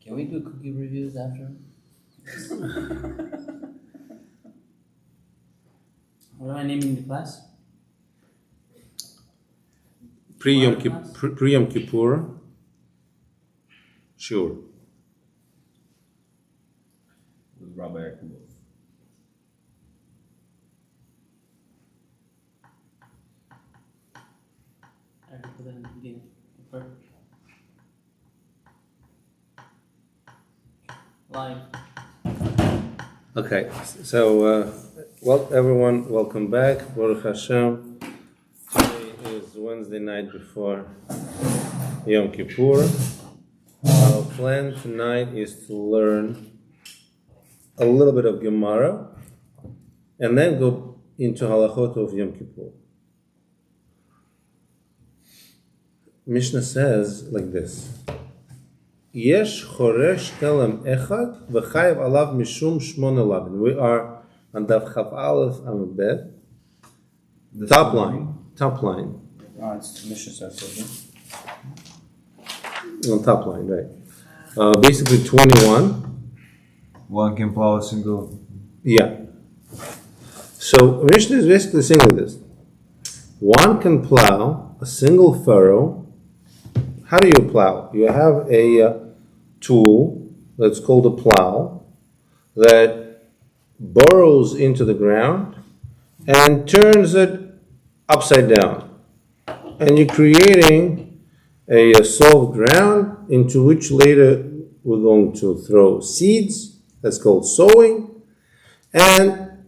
Can we do cookie reviews after? What am I naming the class? Pre-Yom Kippur. Sure. With Rabbi Yakubov. I can put that in the beginning. Perfect. Live. Okay, so well, everyone, welcome back. Baruch Hashem. Today is Wednesday night before Yom Kippur. Our plan tonight is to learn a little bit of Gemara and then go into Halachot of Yom Kippur. Mishnah says like this: Yesh choresh kelem echad v'chayev alav mishum shmona labin. We are on Daf Chav Aleph Amud Bet. Top line. It's Mishnah says On top line, right? Basically 21. one can plow a single. Yeah. So Mishnah is basically saying like this: one can plow a single furrow. How do you plow? You have a tool that's called a plow that burrows into the ground and turns it upside down. And you're creating a soft ground into which later we're going to throw seeds. That's called sowing. And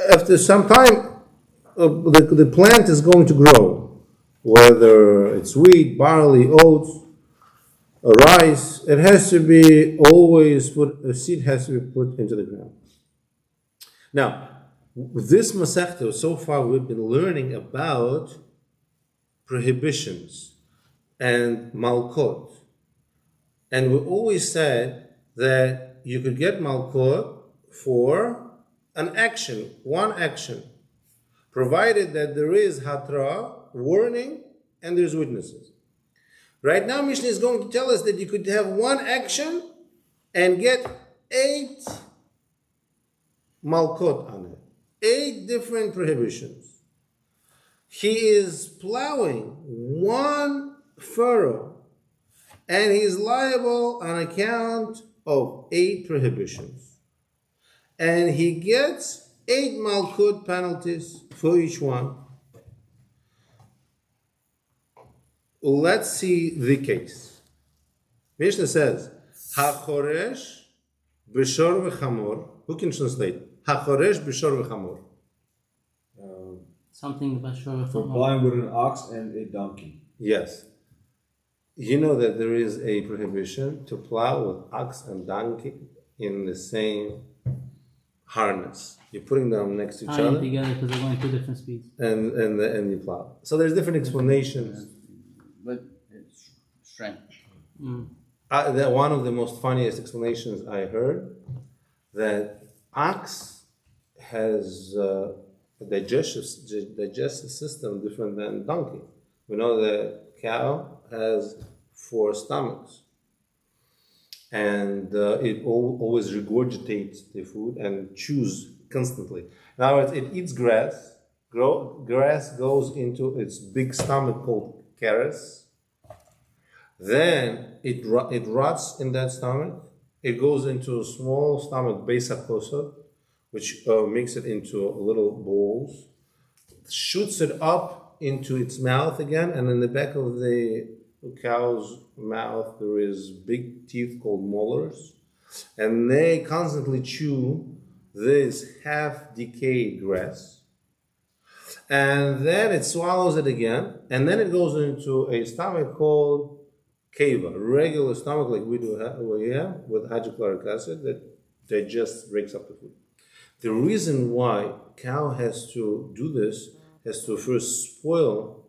after some time, the plant is going to grow. Whether it's wheat, barley, oats, or rice, it has to be a seed has to be put into the ground. Now, with this Masechta, so far we've been learning about prohibitions and malkot. And we always said that you could get malkot for an action, one action, provided that there is hatra, warning, and there's witnesses. Right now, Mishnah is going to tell us that you could have one action and get 8 malkot on it. 8 different prohibitions. He is plowing one furrow and he's liable on account of 8 prohibitions. And he gets 8 malkut penalties for each one. Let's see the case. Mishnah says, HaChoresh b'shor v'chamor. Who can translate? HaChoresh b'shor v'chamor. Something about sure. For plowing with an ox and a donkey. Yes. You know that there is a prohibition to plow with ox and donkey in the same harness. You're putting them next to each Tying other. together because they're going 2 different speeds. And you plow. So there's different explanations. But it's strength. One of the most funniest explanations I heard, that ox has a digestive system different than donkey. We know that cow has 4 stomachs, and it always regurgitates the food and chews constantly. In other words, it eats grass. Grass goes into its big stomach called Keres. Then it rots in that stomach. It goes into a small stomach, Besa Kosod, which makes it into little balls, shoots it up into its mouth again, and in the back of the cow's mouth there is big teeth called molars, and they constantly chew this half-decayed grass. And then it swallows it again, and then it goes into a stomach called keva, regular stomach like we have with hydrochloric acid that just breaks up the food. The reason why cow has to do this, has to first spoil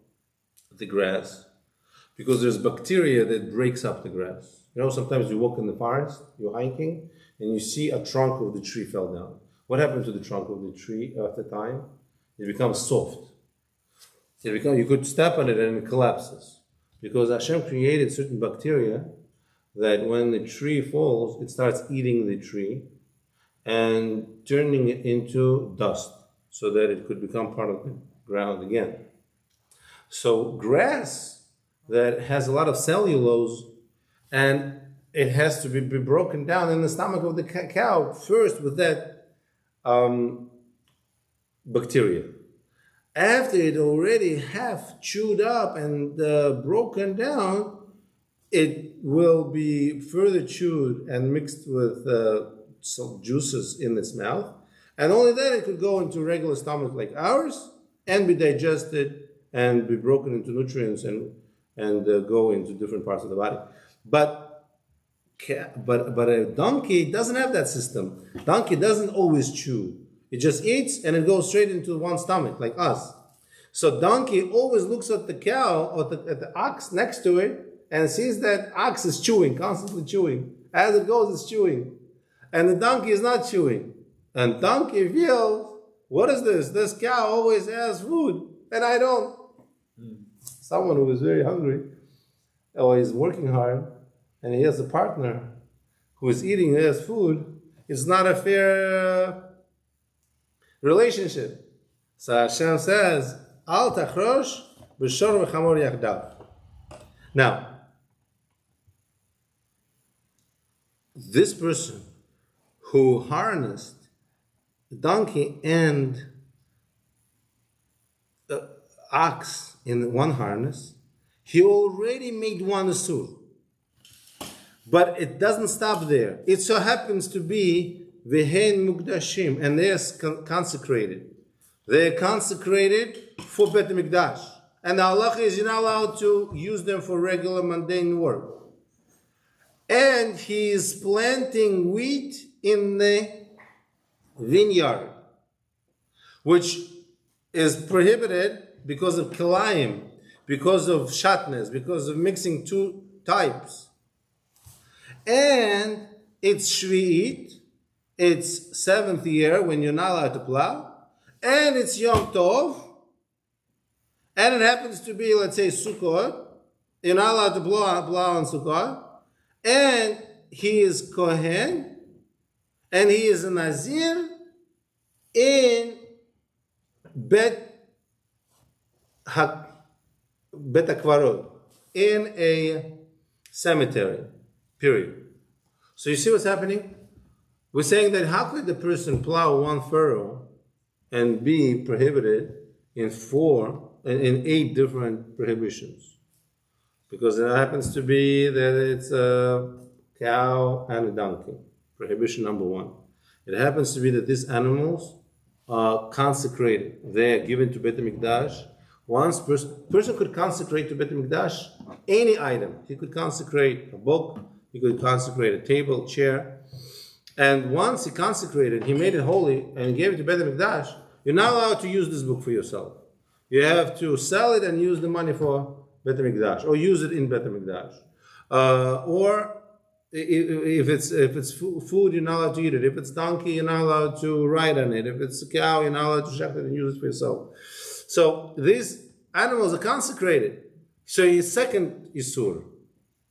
the grass, because there's bacteria that breaks up the grass. You know, sometimes you walk in the forest, you're hiking, and you see a trunk of the tree fell down. What happened to the trunk of the tree after time? It becomes soft. You could step on it and it collapses. Because Hashem created certain bacteria that when the tree falls, it starts eating the tree and turning it into dust so that it could become part of the ground again. So grass that has a lot of cellulose and it has to be broken down in the stomach of the cow first with that bacteria. After it already half chewed up and broken down, it will be further chewed and mixed with some juices in its mouth. And only then it could go into regular stomach like ours and be digested and be broken into nutrients and go into different parts of the body. But a donkey doesn't have that system. Donkey doesn't always chew. It just eats and it goes straight into one stomach like us. So donkey always looks at the cow or at the ox next to it and sees that ox is chewing, constantly chewing. As it goes, it's chewing. And the donkey is not chewing. And donkey feels, what is this? This cow always has food and I don't. Someone who is very hungry or is working hard and he has a partner who is eating his food, it's not a fair relationship. So Hashem says, Al tachrosh b'shor v'chamor yachdav. Now, this person who harnessed the donkey and the ox in one harness, he already made one asur. But it doesn't stop there. It so happens to be vehen mukdashim, and they're consecrated. They're consecrated for Bet Mikdash. And the halacha is you're not allowed to use them for regular mundane work. And he is planting wheat in the vineyard, which is prohibited because of kilayim, because of shatnez, because of mixing two types. And it's Shvi'it, it's 7th year when you're not allowed to plow, and it's Yom Tov, and it happens to be, let's say, Sukkot, you're not allowed to plow on Sukkot, and he is Kohen, and he is a Nazir in Bet HaKvarot, in a cemetery. Period. So you see what's happening? We're saying that how could the person plow one furrow and be prohibited in 8 different prohibitions? Because it happens to be that it's a cow and a donkey. Prohibition number 1. It happens to be that these animals are consecrated. They are given to Beit HaMikdash. Once person could consecrate to Beit HaMikdash any item. He could consecrate a book. He could consecrate a table, chair. And once he consecrated, he made it holy and gave it to Beit HaMikdash, you're not allowed to use this book for yourself. You have to sell it and use the money for Beit HaMikdash, or use it in Beit HaMikdash. Or if it's food, you're not allowed to eat it. If it's donkey, you're not allowed to ride on it. If it's a cow, you're not allowed to shecht it and use it for yourself. So these animals are consecrated. So his second Isur.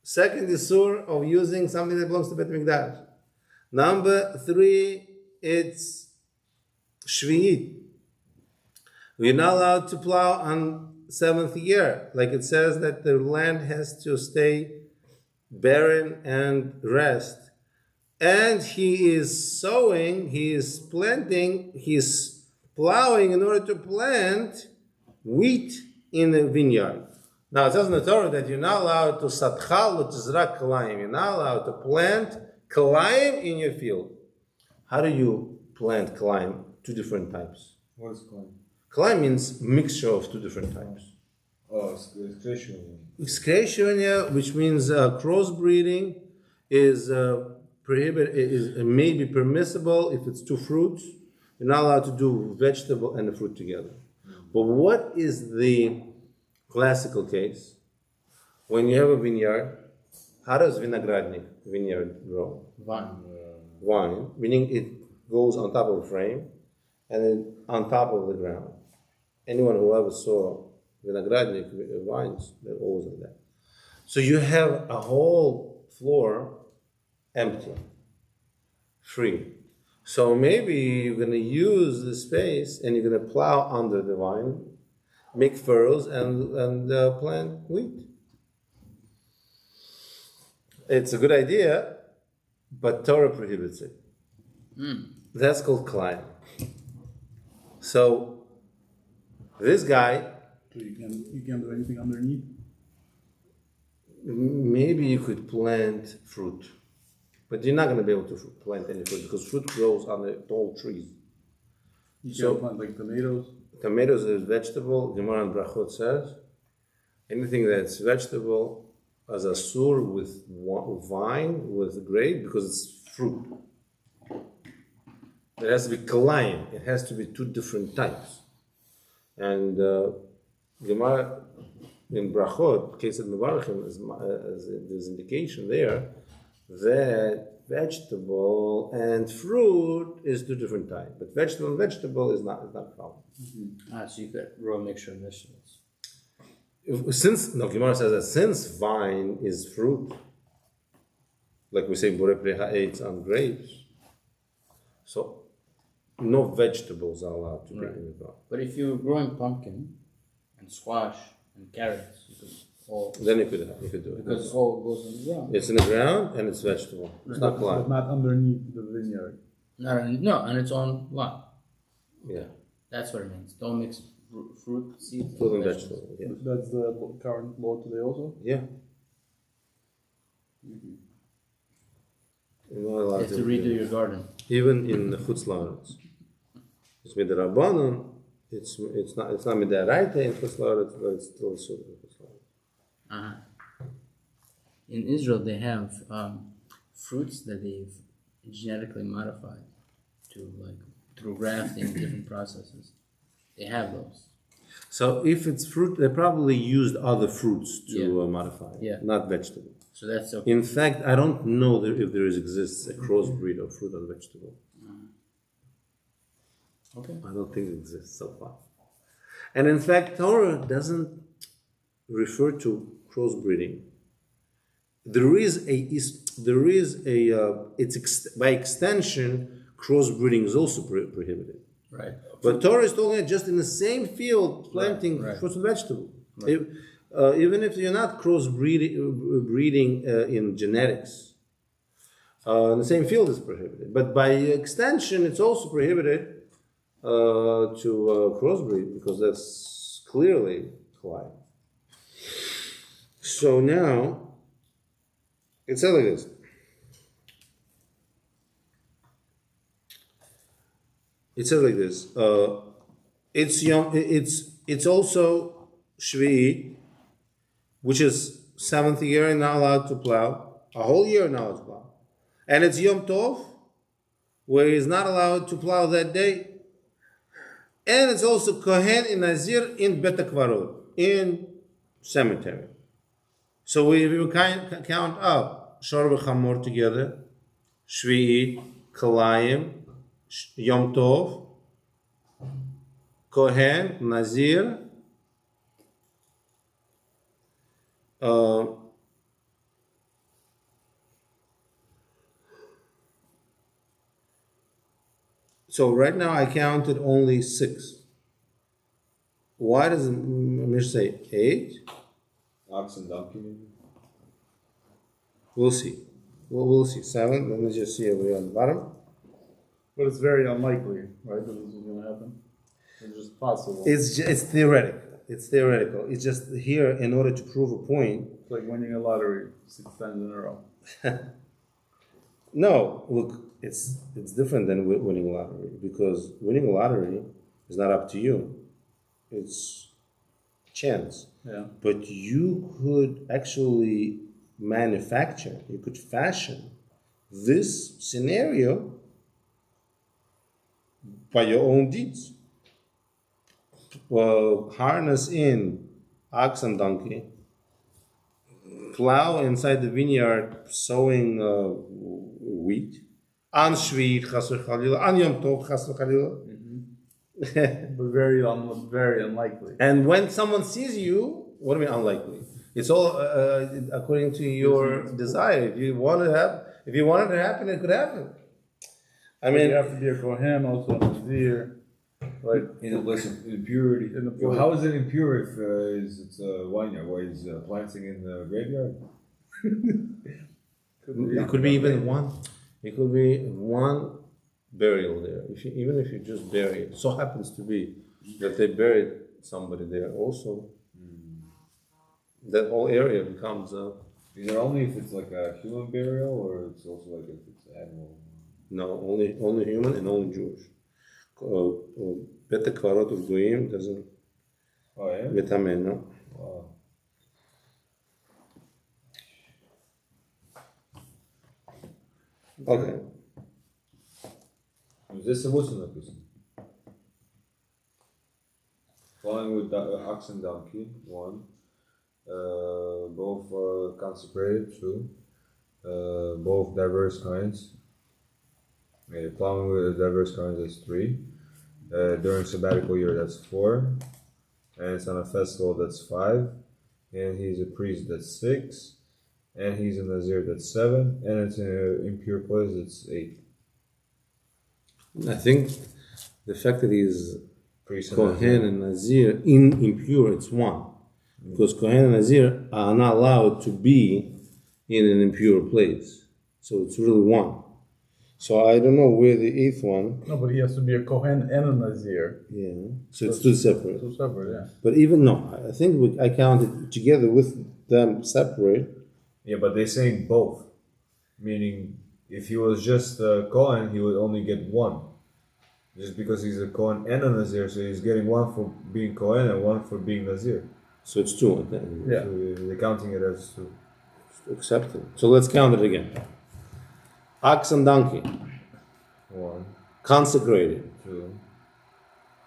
Second Isur of using something that belongs to Beit HaMikdash. Number 3, it's Shvi'it. We're not allowed to plow on 7th year. Like it says that the land has to stay barren and rest. And he is sowing, he is planting, he is plowing in order to plant wheat in the vineyard. Now it says in the Torah that you're not allowed to satchal l'tizrak kalayim. You're not allowed to plant kalayim in your field. How do you plant kalayim? 2 different types. What is called? Kalayim means mixture of 2 different types. Oh, excretion. Excretion, which means crossbreeding, is prohibited. Is may be permissible if it's 2 fruits. You're not allowed to do vegetable and the fruit together. But what is the classical case? When you have a vineyard, how does vineyard grow? Vine, meaning it goes on top of a frame and then on top of the ground. Anyone who ever saw vinogradnik vines, they're always like that. So you have a whole floor empty, free. So maybe you're going to use the space and you're going to plow under the vine, make furrows, and plant wheat. It's a good idea, but Torah prohibits it. That's called climb. So this guy, So you can't do anything underneath. maybe you could plant fruit, but you're not going to be able to plant any fruit because fruit grows on the tall trees. You So- can't plant like tomatoes. Tomatoes is vegetable. Gemara and Brachot says anything that's vegetable as a sur with vine, with grape, because it's fruit. It has to be kalayim. It has to be two different types. And Gemara in Brachot, case of Mevarachim, there's indication there that vegetable and fruit is two different types. But vegetable and vegetable is not a problem. So you could grow a mixture of vegetables. Gemara says that since vine is fruit, like we say, Borei Pnei Ha'etz on grapes, so no vegetables are allowed to be in the ground. But if you're growing pumpkin and squash and carrots, you could all, Then you could do it. because it all goes in the ground. It's in the ground and it's vegetable. It's not But climb. not underneath the vineyard. No, and its own lot. Yeah, That's what it means. Don't mix fruit, seeds, fruit and vegetables. vegetable. Yeah. That's the current law today also. Yeah. You're not allowed You have to redo your garden. Even in the Chutz La'aretz. It's with the Rabbanon. It's not midaraita in Chutz La'aretz, but it's still sort of Chutz La'aretz. In Israel, they have fruits that they've genetically modified through grafting and different processes. They have those. So if it's fruit, they probably used other fruits to modify it, Yeah. not vegetable. So that's okay. In fact, I don't know if there exists a crossbreed of fruit and vegetable. Okay. I don't think it exists so far. And in fact, Torah doesn't refer to crossbreeding. By extension, crossbreeding is also prohibited. Right. But Torah is talking just in the same field planting Right. fruits and vegetables. Even if you're not breeding in genetics, in the same field is prohibited. But by extension, it's also prohibited to crossbreed because that's clearly collide. So now, it says like this. It says like this. It's also Shvi'i, which is 7th year and not allowed to plow. A whole year not allowed to plow. And it's Yom Tov, where he's not allowed to plow that day. And it's also Kohen and Nazir in Bet HaKvarot, in cemetery. So we count up Shor v'Chamor together, Shvi'i, Kalayim, Yom Tov, Kohen, Nazir, so right now I counted only 6. Why does Mish say 8? Ox and donkey maybe? We'll see. We'll see. 7. Let me just see over here on the bottom. But it's very unlikely, right, that this is going to happen. It's just possible. It's theoretical. It's theoretical. It's just here in order to prove a point. It's like winning a lottery 6 times in a row. No, look, it's different than winning a lottery because winning a lottery is not up to you. It's chance. Yeah. But you could actually manufacture, you could fashion this scenario by your own deeds. Well, harness in ox and donkey, plow inside the vineyard sowing wheat, on Shvit, Chas v'Chalila, on Yom Tov, Chas v'Chalila. But very unlikely. And when someone sees you, what do you mean unlikely? It's all according to your desire. If you want it to happen, it could happen. I mean, you have to be a Kohen, also a Nazir, right? In a place of impurity. Yo, how is it impure if it's a vineyard? Why is planting in the graveyard? it could be even one. It could be one burial there. Even if you just bury it, so happens to be that they buried somebody there also. That whole area becomes. Is it only if it's like a human burial, or it's also like if it's animal? No, only human and only Jewish. Bet Kvarot of Goyim doesn't. Oh yeah. Vitamin, no. Wow. Okay. Здесь согласен написано. Following with ox and donkey, 1. Both consecrated, 2. Both diverse kinds. Plowing with diverse kinds, that's 3. During sabbatical year, that's 4. And it's on a festival, that's 5. And he's a priest, that's 6. And he's a Nazir, that's 7. And it's in an impure place, that's 8. I think the fact that he's Priest Kohen and Nazir in impure, it's 1. Because Kohen and Nazir are not allowed to be in an impure place. So it's really 1. So I don't know where the 8th one. No, but he has to be a Kohen and a Nazir. Yeah. So it's 2 separate. 2 separate, yeah. But even no, I think I counted together with them separate. Yeah, but they're saying both. Meaning, if he was just a Kohen, he would only get 1. Just because he's a Kohen and a Nazir, so he's getting 1 for being Kohen and 1 for being Nazir. So it's 2 then. Yeah. So they're counting it as 2. Accepted. So let's count it again. Ox and donkey. 1, Consecrated. 2,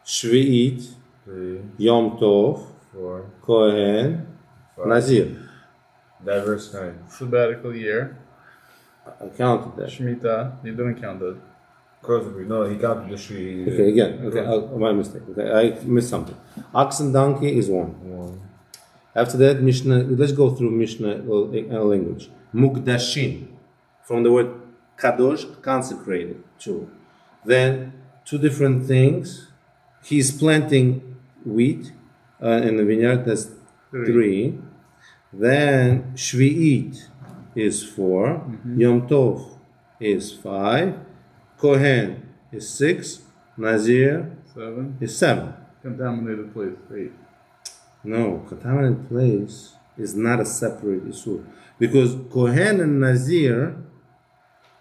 Shvi'it. 3, Yom Tov. 4, Kohen. 5. Nazir. Diverse kind. Sabbatical year. I counted that. Shemitah. You didn't count that. No, he counted the Shvi. Okay, again. Okay, my mistake. Okay, I missed something. Ox and donkey is 1. 1. After that, Mishnah. Let's go through Mishnah language. Mukdashin, from the word kadosh, consecrated. 2. Then 2 different things. He's planting wheat in the vineyard. That's 3. Then Shvi'it is 4. Yom Tov is 5. Kohen is 6. Nazir 7. is 7. Contaminated place, 8. No, contaminated place is not a separate issue. Because Kohen and Nazir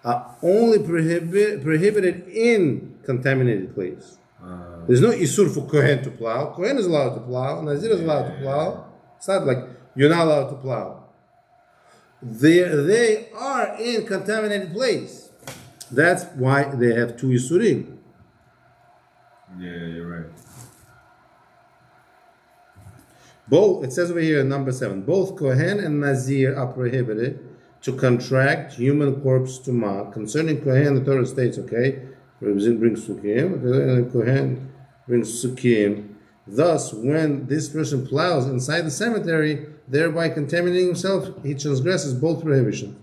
are only prohibited in contaminated place. There's no isur for Kohen to plow. Kohen is allowed to plow. Nazir is allowed to plow. It's not like you're not allowed to plow. They are in contaminated place. That's why they have 2 isurim. Yeah, you're right. Both, it says over here in number 7, both Kohen and Nazir are prohibited to contract human corpse tumah. Concerning Kohen, the Torah states, okay, brings sukim, and Kohen brings sukim. Thus, when this person plows inside the cemetery, thereby contaminating himself, he transgresses both prohibitions.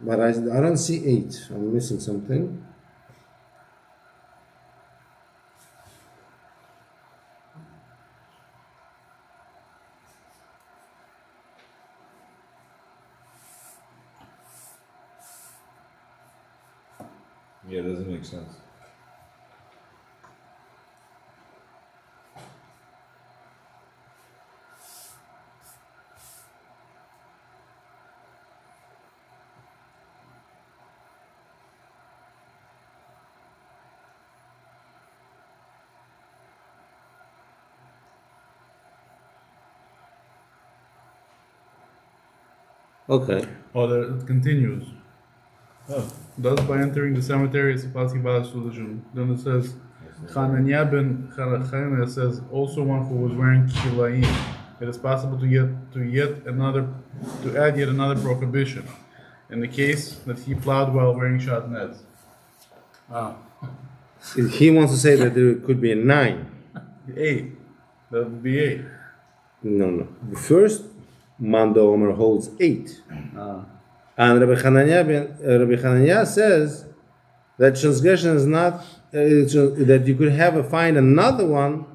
But I don't see 8. I'm missing something. Yeah, it doesn't make sense. Okay. Oh, there, it continues. Oh. Thus, by entering the cemetery, it's a possible solution. Then it says, Hananiah ben Hananiah says, also one who was wearing kilaim. It is possible to add yet another prohibition. In the case that he plowed while wearing shatnez. Wow. He wants to say that there could be a 9. 8. That would be 8. No. The first Mando Omer holds 8. And Rabbi Hananiah says that transgression is not, that you could find another one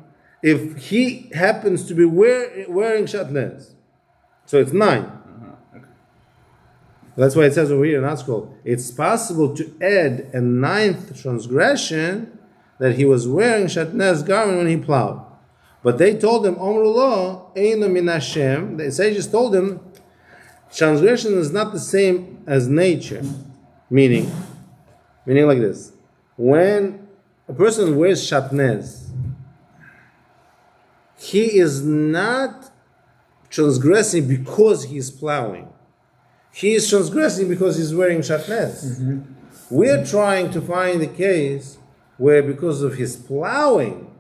if he happens to be wearing shatnez. So it's 9. That's why it says over here in that scroll, it's possible to add a 9th transgression that he was wearing shatnez garment when he plowed. But they told him, Omrullah, Eino min Hashem. The sages told him, transgression is not the same as nature. Meaning like this. When a person wears shatnez, he is not transgressing because he's plowing. He is transgressing because he's wearing shatnez. We're trying to find a case where because of his plowing,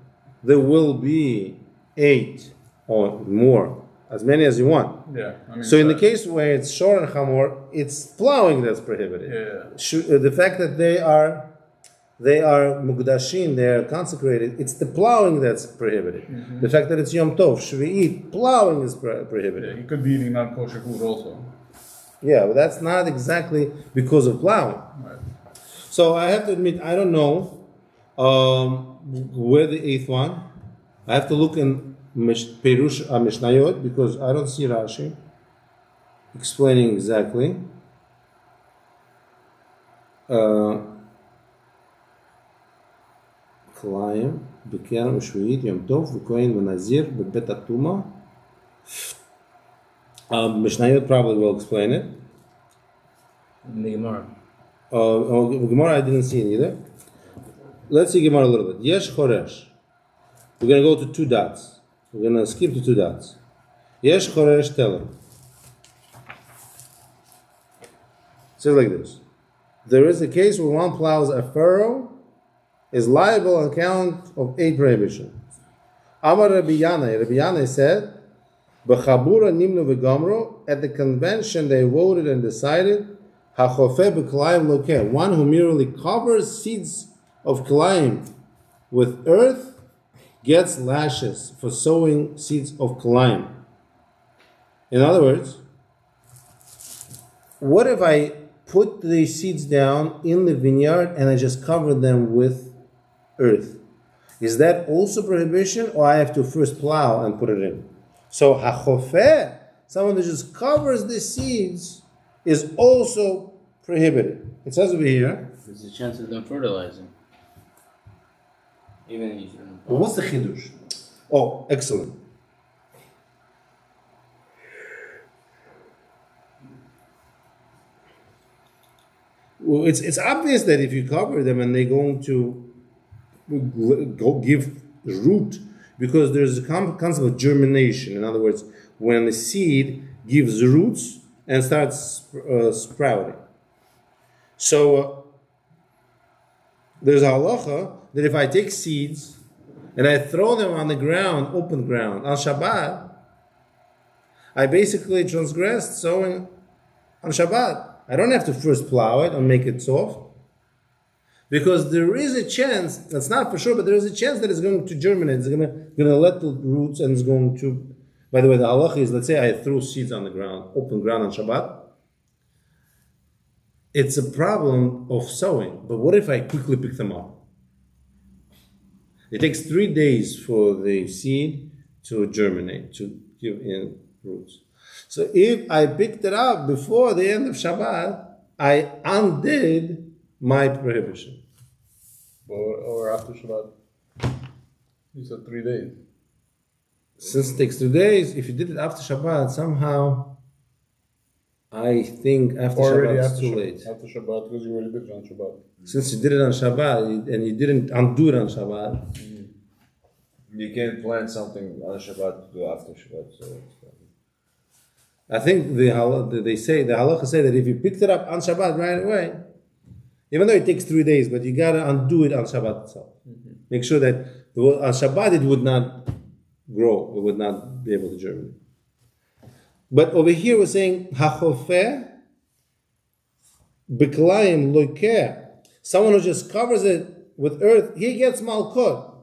there will be 8 or more, as many as you want. So in the case where it's shor and chamor, it's plowing that's prohibited. The fact that they are mukdashin, they are consecrated, it's the plowing that's prohibited. The fact that it's Yom Tov, Shvi'it, plowing is prohibited. He could be eating non-kosher food also. Yeah, but that's not exactly because of plowing. Right. So I have to admit, I don't know where the 8th one. I have to look in Perush Mishnayot because I don't see Rashi explaining exactly. Klayim, Bekeram, Shvuit, Yom Tov, V'kohen, V'nazir, B'bet Atuma. Mishnayot probably will explain it. In the Gemara. Gemara I didn't see it either. Let's see Gemara a little bit. Yesh Choresh. We're going to go to 2 dots. We're going to skip to 2 dots. Yesh Choresh Teler. It says like this. There is a case where one plows a furrow, is liable on account of 8 prohibitions. Amar Rabbi Yanai said, B'chabura nimnu v'gamro, at the convention they voted and decided, Hachofeh b'klayim lokeh, one who merely covers seeds of klayim with earth gets lashes for sowing seeds of klayim. In other words, what if I put the seeds down in the vineyard and I just cover them with earth? Is that also prohibition, or I have to first plow and put it in? So hachofeh, someone that just covers the seeds, is also prohibited. It says over here. There's a chance of them fertilizing. Even if you shouldn't. Well, what's the chidush? Oh, excellent. Well, it's obvious that if you cover them and they're going to go give root, because there's a concept of germination. In other words, when the seed gives roots and starts sprouting. So there's a halacha that if I take seeds and I throw them on the ground, open ground, on Shabbat, I basically transgressed sowing on Shabbat. I don't have to first plow it and make it soft. Because there is a chance, that's not for sure, but there is a chance that it's going to germinate. It's going to let the roots and it's going to... By the way, the halacha is, let's say I throw seeds on the ground, open ground on Shabbat. It's a problem of sowing. But what if I quickly pick them up? It takes 3 days for the seed to germinate, to give in roots. So if I picked it up before the end of Shabbat, I undid my prohibition. Or after Shabbat. You said 3 days. Since it takes 2 days, if you did it after Shabbat, somehow, I think after Shabbat it's too late. After Shabbat, because you already did it on Shabbat. Since you did it on Shabbat, and you didn't undo it on Shabbat. You can't plant something on Shabbat to do after Shabbat. So I think the halacha say that if you picked it up on Shabbat right away, even though it takes 3 days, but you gotta undo it on Shabbat itself. Make sure that on Shabbat it would not grow, it would not be able to germinate. But over here we're saying hachofeh b'klayim loikeh. Someone who just covers it with earth, he gets malkut.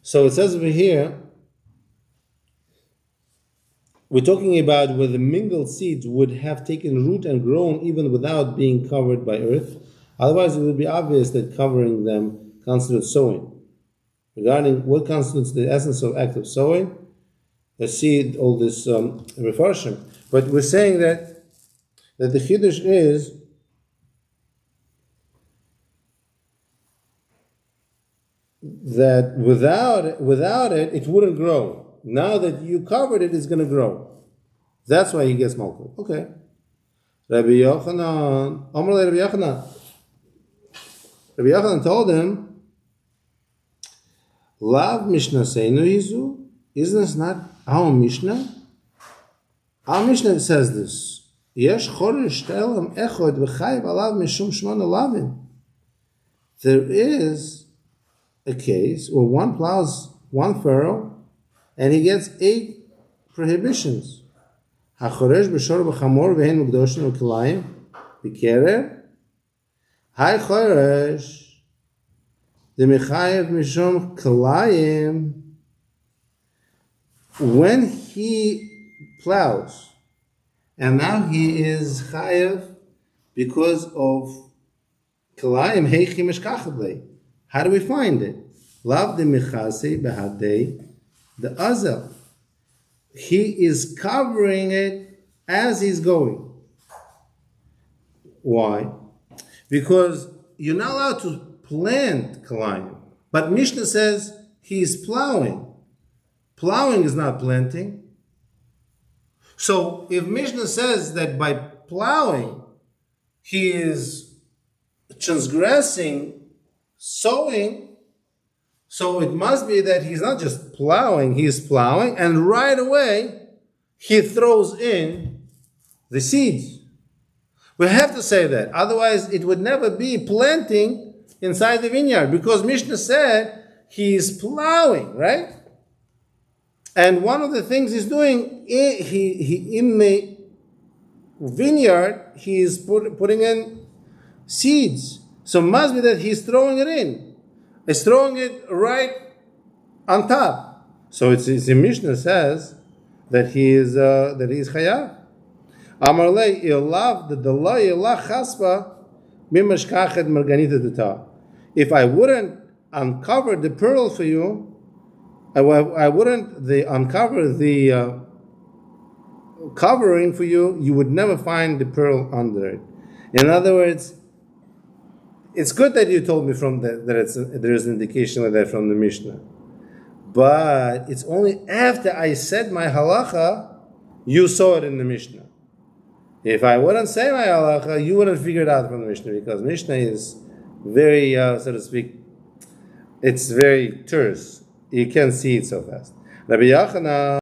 So it says over here, we're talking about where the mingled seeds would have taken root and grown even without being covered by earth. Otherwise, it would be obvious that covering them constitutes sowing. Regarding what constitutes the essence of active sowing, let's see all this refarshim. But we're saying that the chiddush is that without it, it wouldn't grow. Now that you covered it, it's going to grow. That's why he gets malchut. Okay. Rabbi Yochanan, Rabbi Yochanan told him, Lav Mishnah Seinu Yizu, isn't this not our Mishnah? Our Mishnah says this. Yesh choresh te'elam echod v'chayiv alav mishum shmona lavin. There is a case where one plows one furrow and he gets 8 prohibitions. HaChoresh b'shor b'chamor v'hen mukdoshin v'kilayim b'kerer. Hai choresh the mechayev mishum kilayim. When he plows and now he is chayev because of kilayim heichi mishkachavlei. How do we find it? Lav de mechase behadei the azel. He is covering it as he's going. Why? Because you're not allowed to plant kalayim. But Mishnah says he is plowing. Plowing is not planting. So if Mishnah says that by plowing he is transgressing sowing, so it must be that he's not just plowing, he's plowing, and right away he throws in the seeds. We have to say that, otherwise it would never be planting inside the vineyard, because Mishnah said he's plowing, right? And one of the things he's doing, he in the vineyard, he is putting in seeds. So it must be that he's throwing it in. He's throwing it right on top. So it's the Mishnah says that he is chayav. Amar lei ilav the dalay ilah chaspa mimashkachet marganita deta. If I wouldn't uncover the pearl for you, I wouldn't uncover the covering for you, you would never find the pearl under it. In other words, it's good that you told me that there is an indication like that from the Mishnah. But it's only after I said my halacha, you saw it in the Mishnah. If I wouldn't say my halacha, you wouldn't figure it out from the Mishnah, because Mishnah is very, so to speak, it's very terse. You can't see it so fast. Rabbi Yochanan